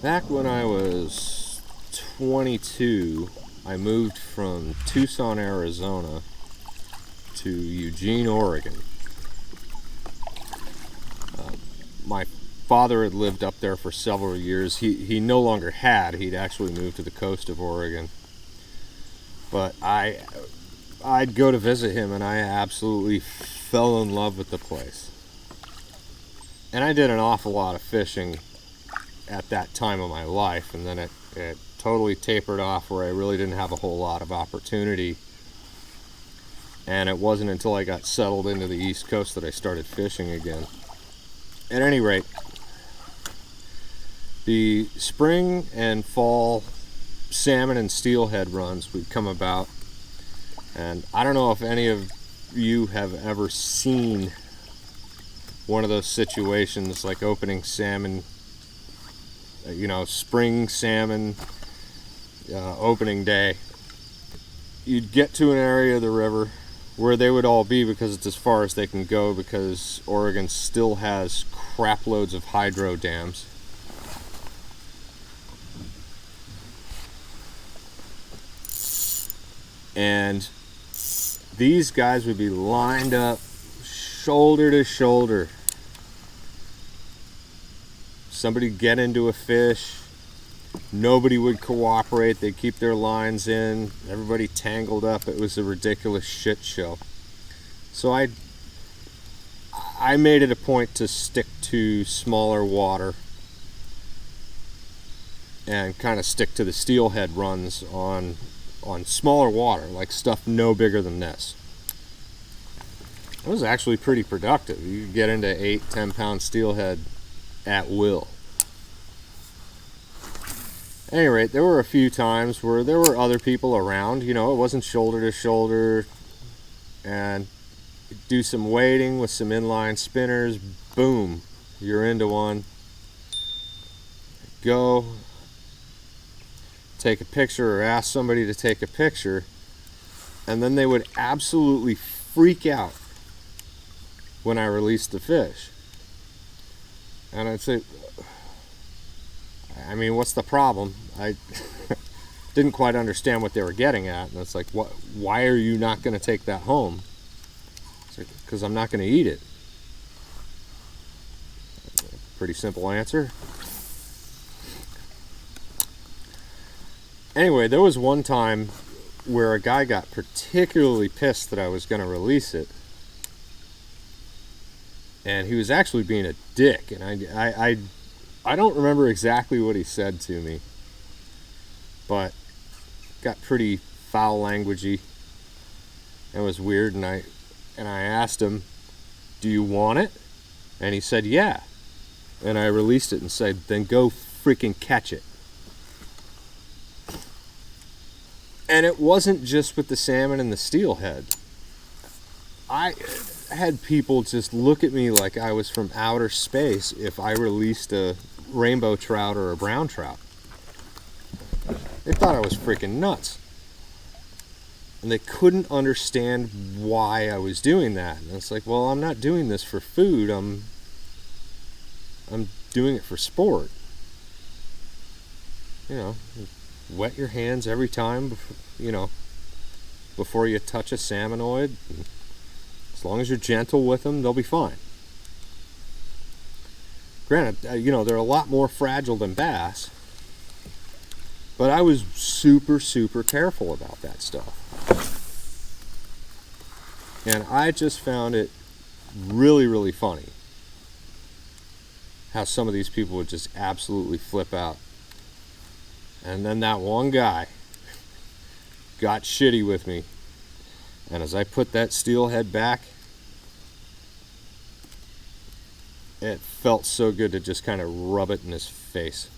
Back when I was 22, I moved from Tucson, Arizona to Eugene, Oregon. My father had lived up there for several years. He no longer had. He'd actually moved to the coast of Oregon. But I'd go to visit him, and I absolutely fell in love with the place. And I did an awful lot of fishing at that time of my life, and then it totally tapered off where I really didn't have a whole lot of opportunity. And it wasn't until I got settled into the East Coast that I started fishing again. At any rate, the spring and fall salmon and steelhead runs would come about, and I don't know if any of you have ever seen one of those situations like opening salmon, spring salmon opening day. You'd get to an area of the river where they would all be because it's as far as they can go, because Oregon still has crap loads of hydro dams. And these guys would be lined up shoulder to shoulder. Somebody get into a fish, nobody would cooperate, they'd keep their lines in, everybody tangled up. It was a ridiculous shit show. So I made it a point to stick to smaller water and kind of stick to the steelhead runs on smaller water, like stuff no bigger than this. It was actually pretty productive. You could get into 8-10 pound steelhead at will. At any rate, there were a few times where there were other people around. It wasn't shoulder to shoulder, and do some wading with some inline spinners, boom, you're into one. Go take a picture or ask somebody to take a picture, and then they would absolutely freak out when I released the fish. And I'd say, what's the problem? I didn't quite understand what they were getting at. And it's like, why are you not going to take that home? It's like, because I'm not going to eat it. Pretty simple answer. Anyway, there was one time where a guy got particularly pissed that I was going to release it. And he was actually being a dick. And I don't remember exactly what he said to me, but got pretty foul languagey. It was weird, and I asked him, "Do you want it?" And he said, "Yeah." And I released it and said, "Then go freaking catch it." And it wasn't just with the salmon and the steelhead. I had people just look at me like I was from outer space if I released a rainbow trout or a brown trout. They thought I was freaking nuts. And they couldn't understand why I was doing that. And it's like, well, I'm not doing this for food. I'm doing it for sport. Wet your hands every time, before you touch a salmonoid. As long as you're gentle with them, they'll be fine. Granted, they're a lot more fragile than bass, but I was super, super careful about that stuff. And I just found it really, really funny how some of these people would just absolutely flip out. And then that one guy got shitty with me. And as I put that steelhead back, it felt so good to just kind of rub it in his face.